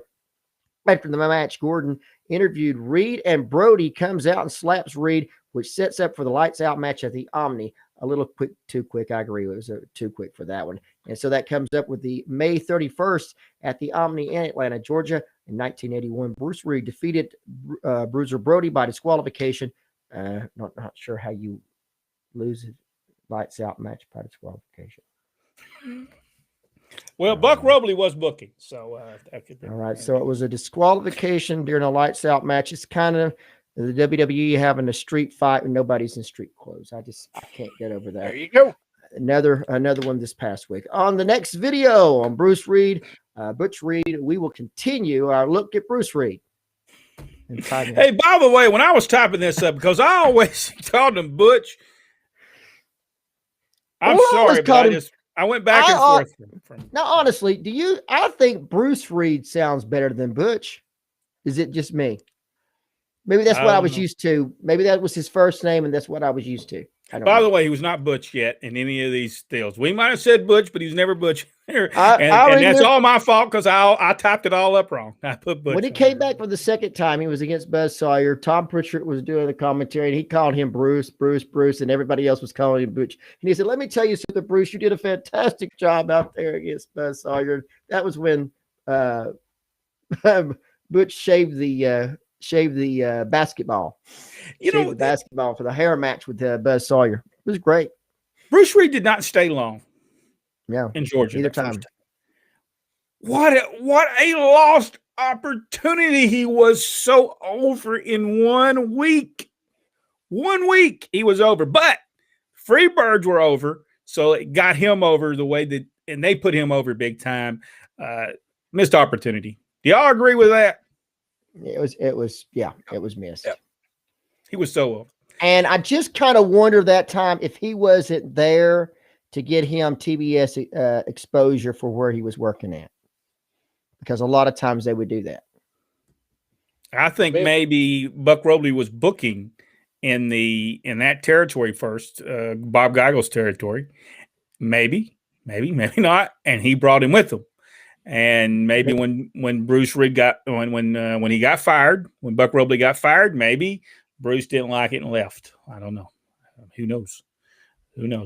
after the match, Gordon interviewed Reed, and Brody comes out and slaps Reed, which sets up for the lights out match at the Omni. A little quick, too quick. I agree. It was too quick for that one. And so that comes up with the May 31st at the Omni in Atlanta, Georgia. In 1981, Bruce Reed defeated Bruiser Brody by disqualification. Not sure how you lose a lights out match by disqualification. Well, Buck Robley was booking, so that could be. All right, so it was a disqualification during a lights out match. It's kind of the WWE having a street fight and nobody's in street clothes. I can't get over that. There you go. Another one this past week. On the next video on Bruce Reed, Butch Reed, we will continue our look at Bruce Reed. Hey, by the way, when I was typing this up, because I always called him Butch, I'm sorry, but I went back and forth. Now, honestly, I think Bruce Reed sounds better than Butch. Is it just me? Maybe that's what I was used to. Maybe that was his first name, and that's what I was used to. By the way, he was not Butch yet in any of these deals. We might have said Butch, but he was never Butch. and that's all my fault because I typed it all up wrong. I put Butch. When he came back for the second time, he was against Buzz Sawyer. Tom Pritchard was doing the commentary, and he called him Bruce, and everybody else was calling him Butch. And he said, "Let me tell you something, Bruce. You did a fantastic job out there against Buzz Sawyer." That was when Butch shaved the basketball. The basketball for the hair match with Buzz Sawyer. It was great. Bruce Reed did not stay long. Yeah, in Georgia. Either time. What a lost opportunity. He was so over in 1 week. 1 week he was over, but Freebirds were over, so it got him over the way that, and they put him over big time. Missed opportunity. Do y'all agree with that? It was missed. Yeah. He was so over. And I just kind of wonder that time if he wasn't there to get him TBS exposure for where he was working at. Because a lot of times they would do that. I think maybe Buck Robley was booking in that territory first, Bob Geigel's territory. Maybe not. And he brought him with him. And maybe when Bruce Reed when he got fired, when Buck Robley got fired, maybe Bruce didn't like it and left. I don't know. Who knows?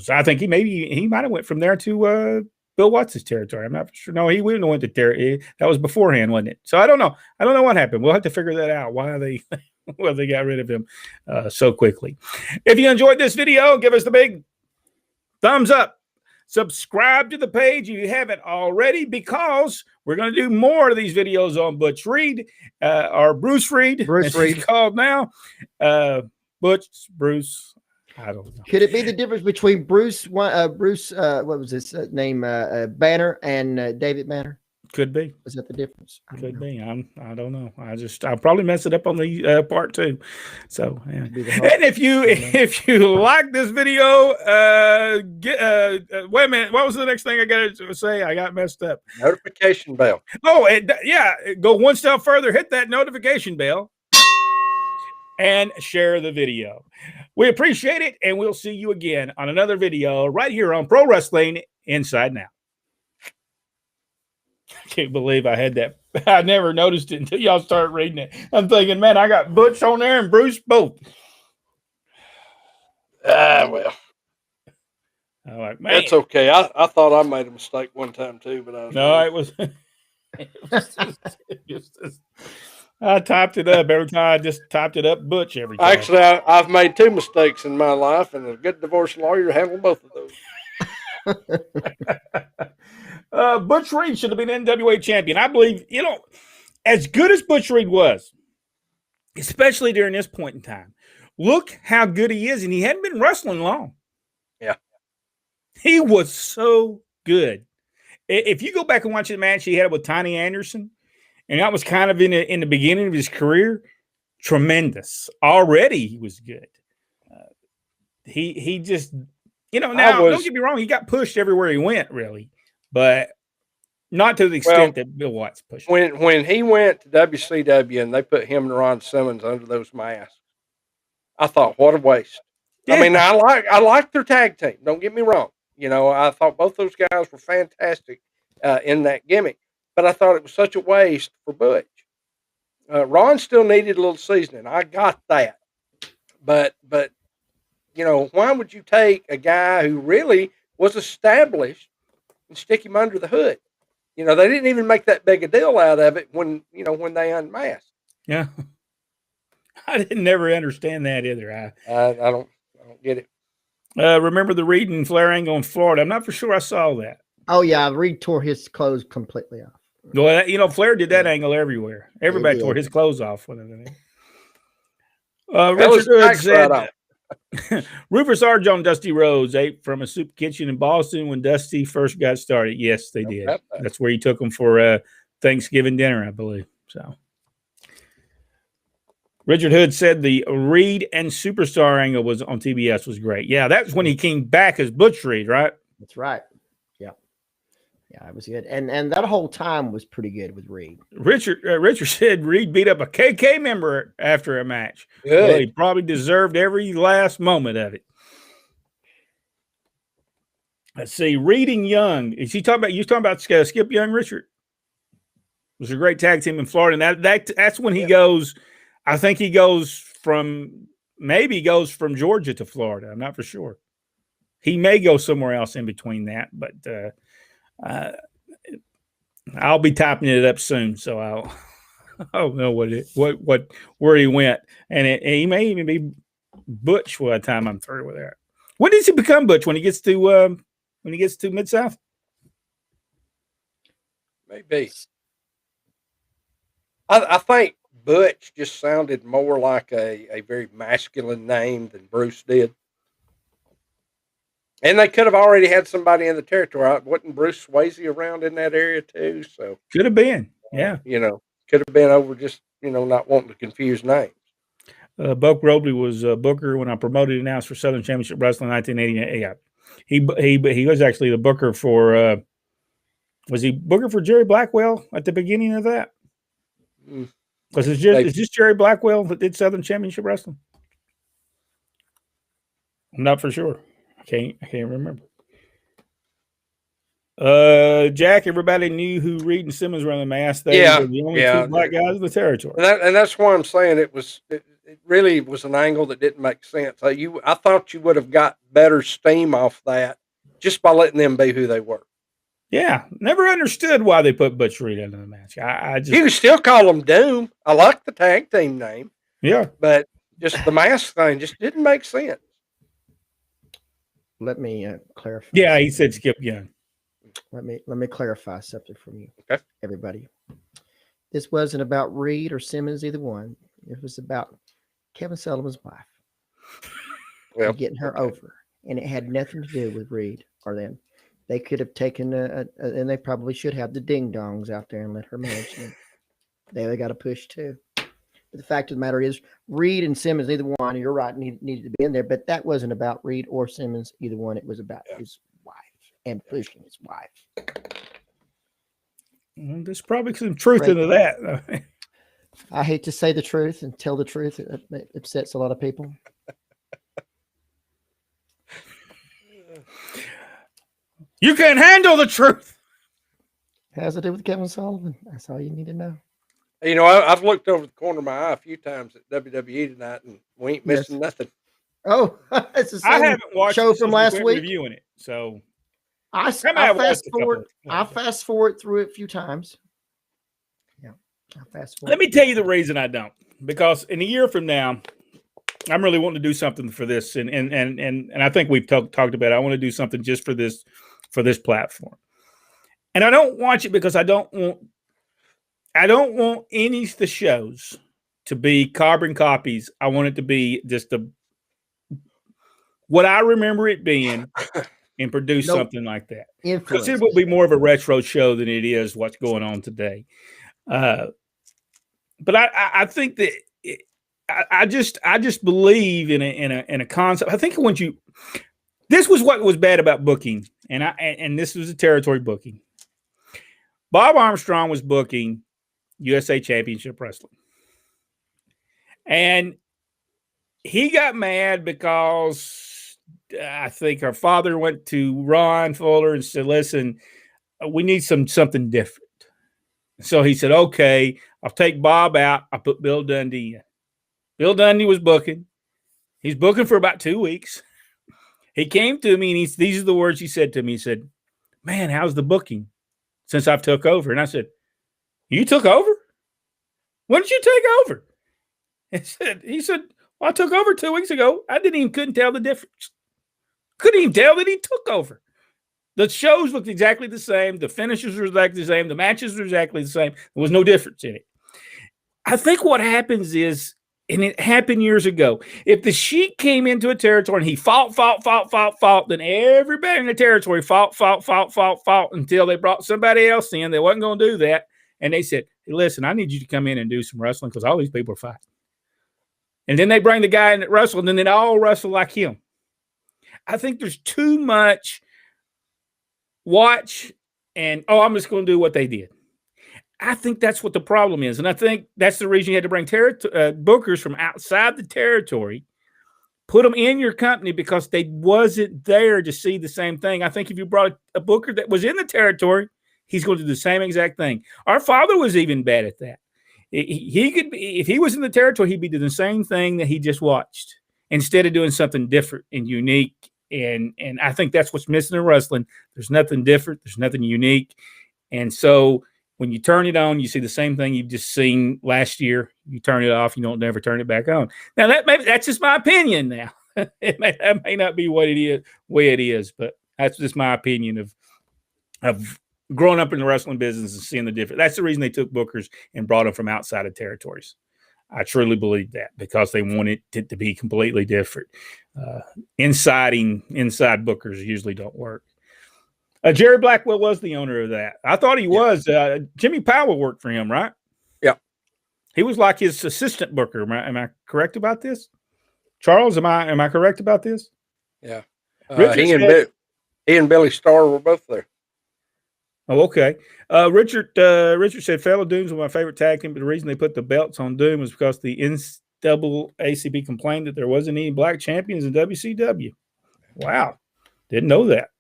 I think he might have went from there to Bill Watts' territory. I'm not sure. No, he wouldn't have went to territory. That was beforehand, wasn't it? So I don't know. I don't know what happened. We'll have to figure that out. Why they got rid of him so quickly. If you enjoyed this video, give us the big thumbs up. Subscribe to the page if you haven't already, because we're going to do more of these videos on Butch Reed, or Bruce Reed. Bruce Reed. He's called now. Bruce. I don't know. Could it be the difference between Bruce, what was his name, Banner, and David Banner? Could be. Is that the difference? Could be. I don't know. I'll probably mess it up on the part two. So, yeah. And if you like this video, wait a minute. What was the next thing I got to say? I got messed up. Notification bell. Oh, go one step further. Hit that notification bell and share the video. We appreciate it, and we'll see you again on another video right here on Pro Wrestling Inside Now. I can't believe I had that. I never noticed it until y'all started reading it. I'm thinking, man, I got Butch on there and Bruce both. Well. I'm like, man. That's okay. I thought I made a mistake one time too, but it was I typed it up every time. I just typed it up Butch every time. Actually, I've made two mistakes in my life, and a good divorce lawyer handled both of those. Butch Reed should have been NWA champion. I believe, as good as Butch Reed was, especially during this point in time, look how good he is, and he hadn't been wrestling long. Yeah. He was so good. If you go back and watch the match he had with Tiny Anderson, and that was kind of in the beginning of his career, tremendous. Already he was good. He just, don't get me wrong, he got pushed everywhere he went, really. But not to the extent that Bill Watts pushed. When he went to WCW and they put him and Ron Simmons under those masks, I thought, what a waste. Yeah. I mean, I like their tag team. Don't get me wrong. I thought both those guys were fantastic in that gimmick. But I thought it was such a waste for Butch. Ron still needed a little seasoning. I got that. But why would you take a guy who really was established and stick him under the hood? You know, they didn't even make that big a deal out of it when they unmasked. Yeah. I didn't never understand that either. I don't get it. Remember the Reed and Flair angle in Florida? I'm not for sure I saw that. Oh yeah, Reed tore his clothes completely off. Well, Flair did that angle everywhere. Everybody tore his clothes off. Richard Hood said, Rufus R. John Dusty Rhodes ate from a soup kitchen in Boston when Dusty first got started. Yes, they did. That's where he took them for Thanksgiving dinner, I believe. So, Richard Hood said the Reed and Superstar angle was on TBS was great. Yeah, that's when he came back as Butch Reed, right? That's right. Yeah, it was good, and that whole time was pretty good with Reed. Richard said Reed beat up a KK member after a match. Good. Well, he probably deserved every last moment of it. Let's see, Reed and Young. Is he talking about? You talking about Skip Young, Richard? It was a great tag team in Florida, and that's when he goes. I think he goes from Georgia to Florida. I'm not for sure. He may go somewhere else in between that, but. I'll be typing it up soon, so I'll know where he went, and he may even be Butch by the time I'm through with that. When does he become Butch? When he gets to Mid-South? Maybe. I think Butch just sounded more like a very masculine name than Bruce did. And they could have already had somebody in the territory. Wasn't Bruce Swayze around in that area too? So could have been, yeah. Could have been over just not wanting to confuse names. Buck Robley was Booker when I promoted announced for Southern Championship Wrestling in 1988. Yeah, he was actually the Booker for. Was he Booker for Jerry Blackwell at the beginning of that? Was it is this Jerry Blackwell that did Southern Championship Wrestling? I'm not for sure. I can't remember. Jack, everybody knew who Reed and Simmons were on the mask. They were the only two black guys in the territory. And that's why I'm saying it really was an angle that didn't make sense. I thought you would have got better steam off that just by letting them be who they were. Yeah, never understood why they put Butch Reed into the match. You can still call them Doom. I like the tag team name. Yeah, but just the mask thing just didn't make sense. Let me clarify. Yeah, he said Skip Young. Let me clarify something from you, everybody. This wasn't about Reed or Simmons, either one. It was about Kevin Sullivan's wife. And getting her over, and it had nothing to do with Reed or them. They could have taken and they probably should have the ding dongs out there and let her manage them. They got a push too. But the fact of the matter is, Reed and Simmons, either one, you're right, needed to be in there. But that wasn't about Reed or Simmons, either one. It was about his wife and pushing his wife. Well, there's probably some truth into that. I hate to say the truth and tell the truth. It upsets a lot of people. You can't handle the truth. It has to do with Kevin Sullivan. That's all you need to know. I've looked over the corner of my eye a few times at WWE tonight, and we ain't missing nothing. Oh, it's the same I haven't watched show from last week. Reviewing it, so I fast forward through it a few times. Yeah, I fast forward. Let me tell you the reason I don't. Because in a year from now, I'm really wanting to do something for this, and I think we've talked about it. I want to do something just for this platform, and I don't watch it because I don't want any of the shows to be carbon copies. I want it to be just what I remember it being and produce something like that. Because it will be more of a retro show than it is what's going on today. But I think that I just believe in a concept. I think this was what was bad about booking, and this was a territory booking. Bob Armstrong was booking USA Championship Wrestling. And he got mad because I think our father went to Ron Fuller and said, listen, we need something different. So he said, okay, I'll take Bob out. I'll put Bill Dundee in. Bill Dundee was booking. He's booking for about 2 weeks. He came to me and these are the words he said to me. He said, man, how's the booking? since I've took over. And I said, you took over? When did you take over? He said, well, I took over 2 weeks ago. I couldn't tell the difference. Couldn't even tell that he took over. The shows looked exactly the same. The finishes were exactly the same. The matches were exactly the same. There was no difference in it. I think what happens is, and it happened years ago, if the Sheik came into a territory and he fought, then everybody in the territory fought until they brought somebody else in. They wasn't going to do that. And they said, hey, listen, I need you to come in and do some wrestling because all these people are fighting. And then they bring the guy in that wrestle, and then they all wrestle like him. I think there's too much watch and, I'm just going to do what they did. I think that's what the problem is. And I think that's the reason you had to bring bookers from outside the territory, put them in your company because they wasn't there to see the same thing. I think if you brought a booker that was in the territory, he's going to do the same exact thing. Our father was even bad at that. He could be, if he was in the territory, he'd be doing the same thing that he just watched instead of doing something different and unique. And I think that's what's missing in wrestling. There's nothing different. There's nothing unique. And so when you turn it on, you see the same thing you've just seen last year. You turn it off, you don't never turn it back on. Now that's just my opinion. Now that may not be what it is, way it is, but that's just my opinion of growing up in the wrestling business and seeing the difference. That's the reason they took bookers and brought them from outside of territories. I truly believe that because they wanted it to be completely different. Inside bookers usually don't work. Jerry Blackwell was the owner of that. I thought he was. Jimmy Powell worked for him, right? Yeah. He was like his assistant booker. Am I correct about this? Charles, am I correct about this? Yeah. He and Billy Starr were both there. Oh, okay. Richard said Fellow Dooms were my favorite tag team, but the reason they put the belts on Doom was because the NAACP complained that there wasn't any black champions in WCW. Wow. Didn't know that.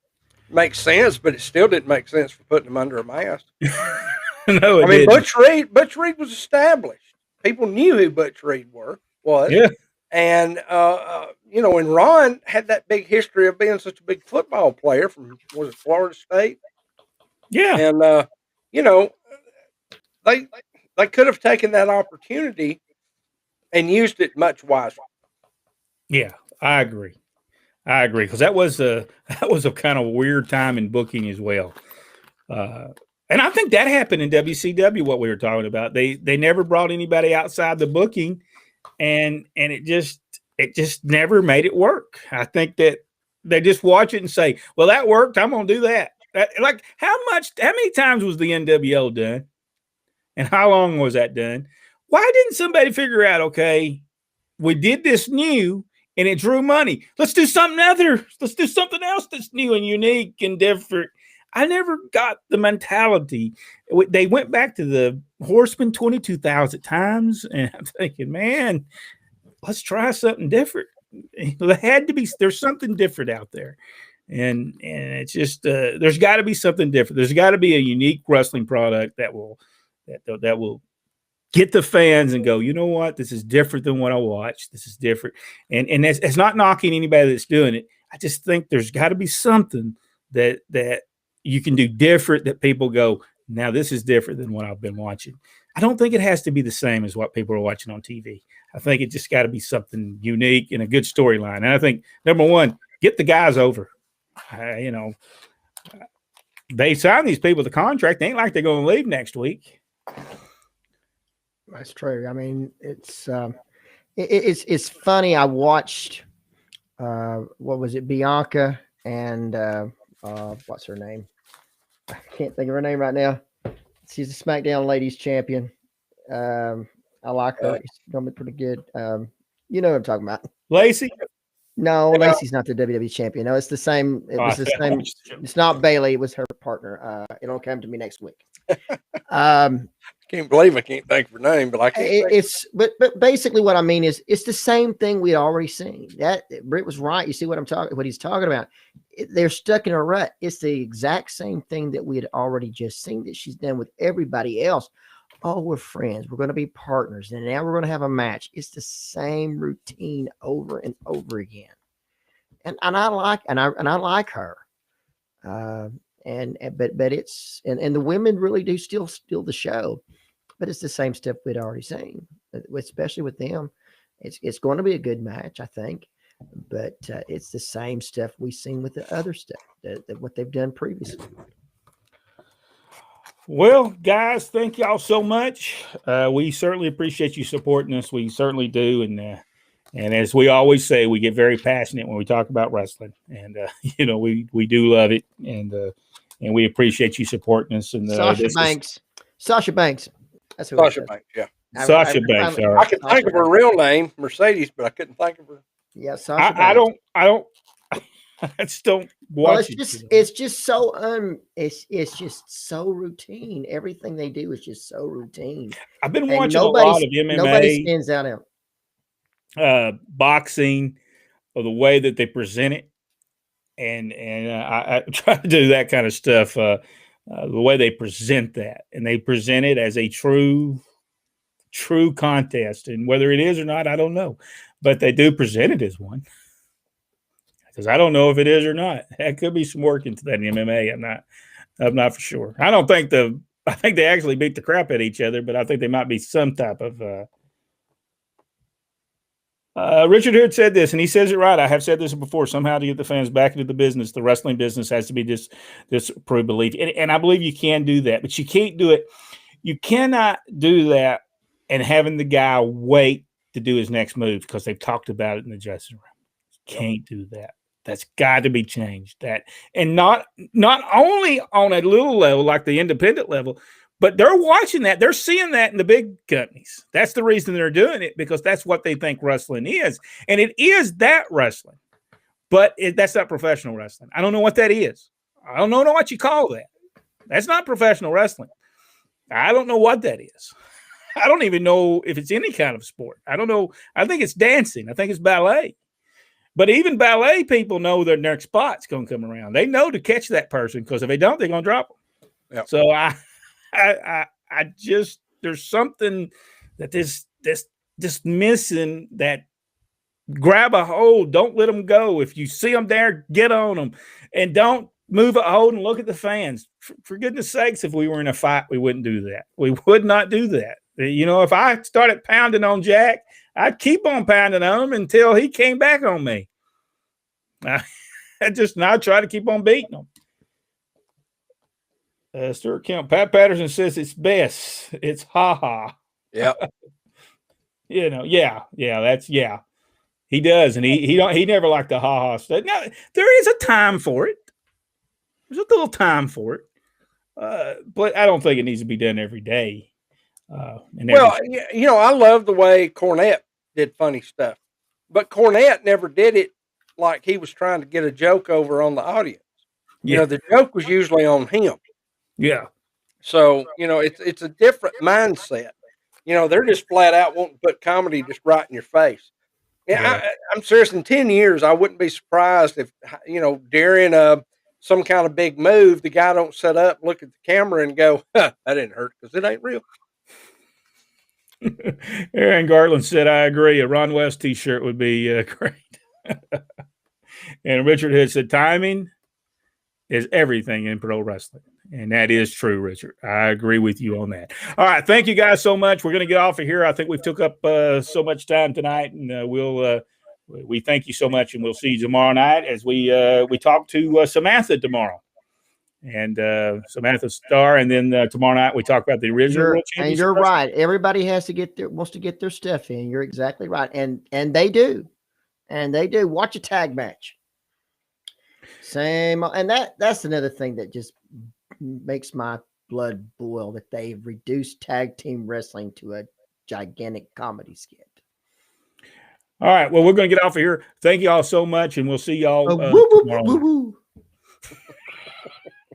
Makes sense, but it still didn't make sense for putting them under a mask. No, I mean, didn't. Butch Reed was established. People knew who Butch Reed was. Yeah. And, and Ron had that big history of being such a big football player from, was it Florida State? Yeah. And, they could have taken that opportunity and used it much wiser. Yeah, I agree. Because that was a kind of weird time in booking as well. And I think that happened in WCW, what we were talking about. They never brought anybody outside the booking, and it just never made it work. I think that they just watch it and say, well, that worked, I'm going to do that. Like how many times was the NWO done? And how long was that done? Why didn't somebody figure out, okay, we did this new and it drew money. Let's do something other. Let's do something else that's new and unique and different. I never got the mentality. They went back to the Horseman 22,000 times, and I'm thinking, man, let's try something different. There's something different out there. And it's just there's got to be something different. There's got to be a unique wrestling product that will get the fans and go, you know what? This is different than what I watched. This is different. And it's not knocking anybody that's doing it. I just think there's got to be something that you can do different that people go, now this is different than what I've been watching. I don't think it has to be the same as what people are watching on TV. I think it just got to be something unique and a good storyline. And I think, number one, get the guys over. They sign these people the contract. They ain't like they're going to leave next week. That's true. I mean, it's funny. I watched what was it, Bianca and what's her name? I can't think of her name right now. She's a SmackDown Ladies Champion. I like her. She's gonna be pretty good. You know what I'm talking about? Lacey? No, Lacey's not the WWE champion. No, it's the same. It was the same. It's not Bailey. It was her partner. It'll come to me next week. Can't believe I can't think of her name, but I can't. But basically what I mean is it's the same thing we already seen. That Britt was right. You see what he's talking about. They're stuck in a rut. It's the exact same thing that we had already just seen that she's done with everybody else. Oh, we're friends. We're going to be partners. And now we're going to have a match. It's the same routine over and over again. And I like her. but it's and the women really do still steal the show, but it's the same stuff we'd already seen, especially with them. It's going to be a good match, I think, but it's the same stuff we've seen with the other stuff that what they've done previously. Well, guys, thank y'all so much. We certainly appreciate you supporting us. We certainly do, and as we always say, we get very passionate when we talk about wrestling, and you know, we do love it, and we appreciate you supporting us. And Sasha Banks. That's who Sasha Banks. Yeah, Sasha Banks. All right. I could think of her real name, Mercedes, but I couldn't think of her. Yeah, Sasha Banks. I don't. I just don't watch it's just so it's just so routine. Everything they do is just so routine. I've been watching a lot of MMA. Nobody stands out. Boxing, or the way that they present it, and I try to do that kind of stuff. The way they present that, and they present it as a true contest, and whether it is or not, I don't know, but they do present it as one. Because I don't know if it is or not. That could be some work into that in MMA. I'm not for sure. I think they actually beat the crap at each other, but I think they might be some type of. Richard Hood said this, and he says it right. I have said this before. Somehow to get the fans back into the business, the wrestling business has to be this approved belief, and I believe you can do that, but you can't do it. You cannot do that and having the guy wait to do his next move because they've talked about it in the dressing room. You can't do that. That's got to be changed. That, and not only on a little level like the independent level, but they're watching that. They're seeing that in the big companies. That's the reason they're doing it, because that's what they think wrestling is, and it is that wrestling. But that's not professional wrestling. I don't know what that is. I don't know what you call that. That's not professional wrestling. I don't know what that is. I don't even know if it's any kind of sport. I don't know. I think it's dancing. I think it's ballet. But even ballet people know their next spot's going to come around. They know to catch that person, because if they don't, they're going to drop them. Yep. So I just, there's something that this missing, that grab a hold, don't let them go. If you see them there, get on them, and don't move a hold and look at the fans. For goodness sakes, if we were in a fight, we wouldn't do that. We would not do that. You know, if I started pounding on Jack, I'd keep on pounding on him until he came back on me. I'd try to keep on beating him. Stuart Kemp, Pat Patterson says it's best. It's ha-ha. Yeah. You know, yeah. He does, and he never liked the ha-ha stuff. Now, there is a time for it. There's a little time for it. But I don't think it needs to be done every day. I love the way Cornette did funny stuff, but Cornette never did it like he was trying to get a joke over on the audience. You know, the joke was usually on him. Yeah. So, it's a different mindset. They're just flat out wanting to put comedy just right in your face. Yeah. I'm serious. In 10 years, I wouldn't be surprised if, during some kind of big move, the guy don't set up, look at the camera and go, that didn't hurt because it ain't real. Aaron Garland said, I agree. A Ron West t-shirt would be great. And Richard Hood said, timing is everything in pro wrestling. And that is true, Richard. I agree with you on that. All right. Thank you guys so much. We're going to get off of here. I think we've took up so much time tonight, and we thank you so much, and we'll see you tomorrow night as we talk to Samantha tomorrow. And Samantha Starr, and then tomorrow night we talk about the original World Championship. And you're right. Everybody wants to get their stuff in. You're exactly right, and they do, Watch a tag match. Same, and that's another thing that just makes my blood boil, that they've reduced tag team wrestling to a gigantic comedy skit. All right, well, we're going to get off of here. Thank you all so much, and we'll see y'all tomorrow.